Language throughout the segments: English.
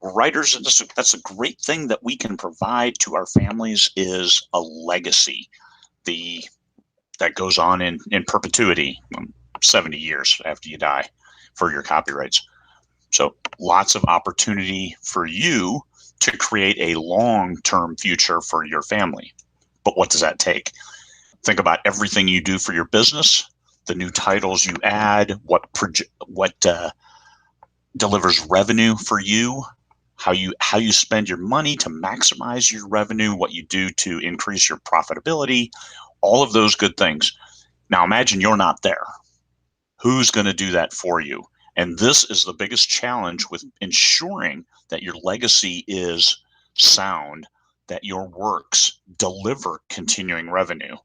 writers, that's a great thing that we can provide to our families is a legacy. The that goes on in perpetuity, 70 years after you die for your copyrights. So lots of opportunity for you to create a long-term future for your family. But what does that take? Think about everything you do for your business, the new titles you add, what delivers revenue for you, how you spend your money to maximize your revenue, what you do to increase your profitability, all of those good things. Now imagine you're not there. Who's going to do that for you? And this is the biggest challenge with ensuring that your legacy is sound, that your works deliver continuing revenue.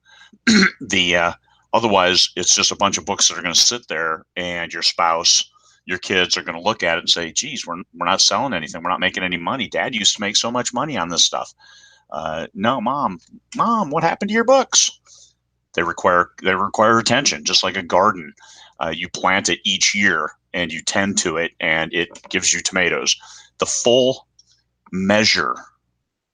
the Otherwise, it's just a bunch of books that are going to sit there, and your spouse, your kids are going to look at it and say, geez, we're not selling anything. We're not making any money. Dad used to make so much money on this stuff. No, mom, what happened to your books? They require attention, just like a garden. You plant it each year and you tend to it, and it gives you tomatoes. The full measure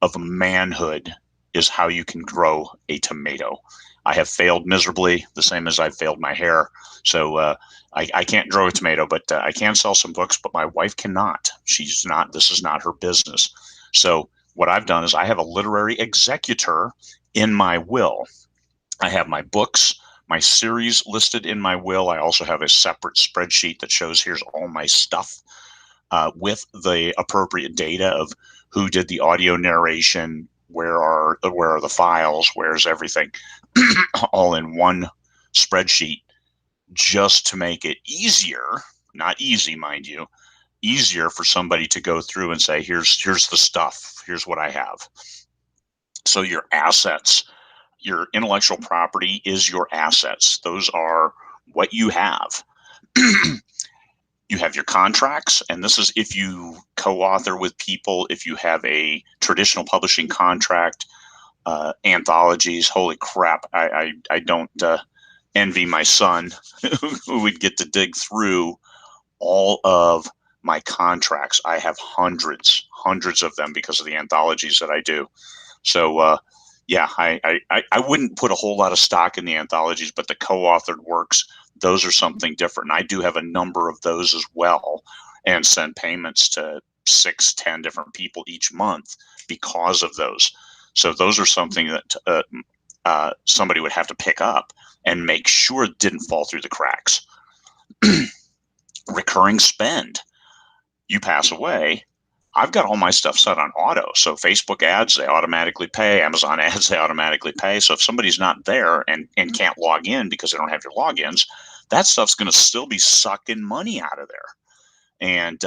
of manhood is how you can grow a tomato. I have failed miserably, the same as I've failed my hair. So I can't grow a tomato, but I can sell some books, but my wife cannot. She's not, this is not her business. So what I've done is I have a literary executor in my will. I have my books, my series listed in my will. I also have a separate spreadsheet that shows here's all my stuff with the appropriate data of who did the audio narration, where are the files, where's everything, all in one spreadsheet, just to make it easier, not easy, mind you, easier for somebody to go through and say, here's the stuff, here's what I have. So your assets, your intellectual property is your assets. Those are what you have. You have your contracts, and this is if you co-author with people, if you have a traditional publishing contract, anthologies. Holy crap, I don't envy my son who would get to dig through all of my contracts. I have hundreds of them because of the anthologies that I do. So yeah, I wouldn't put a whole lot of stock in the anthologies, but the co-authored works, those are something different. And I do have a number of those as well, and send payments to 6-10 different people each month because of those. So those are something that somebody would have to pick up and make sure it didn't fall through the cracks. Recurring spend. You pass away, I've got all my stuff set on auto. So Facebook ads, they automatically pay. Amazon ads, they automatically pay. So if somebody's not there and can't log in because they don't have your logins, that stuff's going to still be sucking money out of there.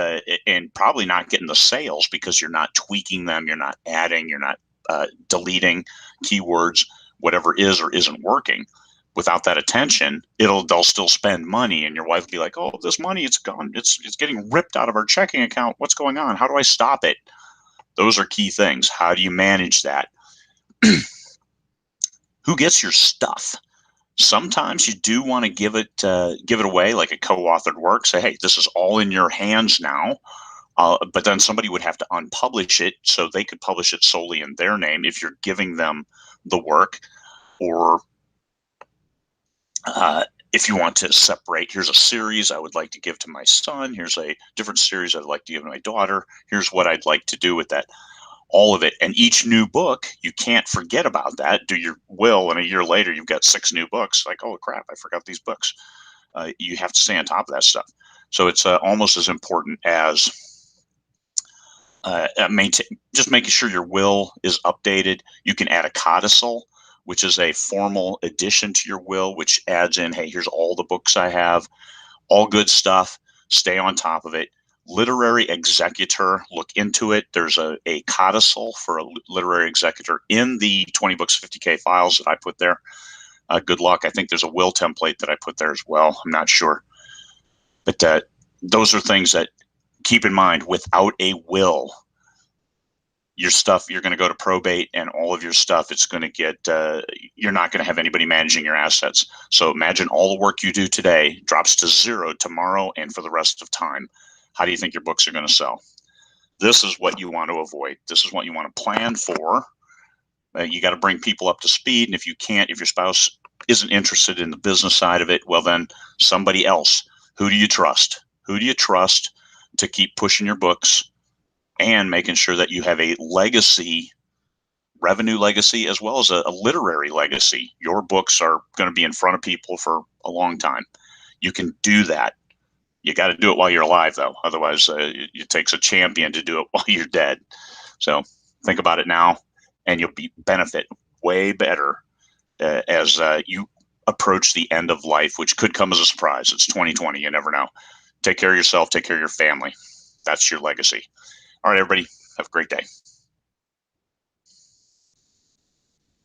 And probably not getting the sales because you're not tweaking them, you're not adding, you're not deleting keywords, whatever is or isn't working. Without that attention, they'll still spend money, and your wife will be like, "Oh, this money, it's gone. It's getting ripped out of our checking account. What's going on? How do I stop it?" Those are key things. How do you manage that? Who gets your stuff? Sometimes you do want to give it away, like a co-authored work. Say, "Hey, this is all in your hands now." But then somebody would have to unpublish it so they could publish it solely in their name if you're giving them the work. Or if you want to separate, here's a series I would like to give to my son. Here's a different series I'd like to give to my daughter. Here's what I'd like to do with that. All of it. And each new book, you can't forget about that. Do your will, and a year later, you've got 6 new books. Like, oh, crap, I forgot these books. You have to stay on top of that stuff. So it's almost as important as just making sure your will is updated. You can add a codicil, which is a formal addition to your will, which adds in, hey, here's all the books I have, all good stuff. Stay on top of it. Literary executor, look into it. There's a codicil for a literary executor in the 20 books, 50K files that I put there. Good luck. I think there's a will template that I put there as well. I'm not sure. But those are things that keep in mind. Without a will, your stuff, you're going to go to probate, and all of your stuff, it's going to get, you're not going to have anybody managing your assets. So imagine all the work you do today drops to 0 tomorrow and for the rest of time. How do you think your books are going to sell? This is what you want to avoid. This is what you want to plan for. You got to bring people up to speed. And if you can't, if your spouse isn't interested in the business side of it, well, then somebody else. Who do you trust? Who do you trust to keep pushing your books and making sure that you have a legacy, revenue legacy, as well as a literary legacy? Your books are going to be in front of people for a long time. You can do that. You got to do it while you're alive, though. Otherwise, it takes a champion to do it while you're dead. So think about it now, and you'll benefit way better as you approach the end of life, which could come as a surprise. It's 2020. You never know. Take care of yourself. Take care of your family. That's your legacy. All right, everybody. Have a great day.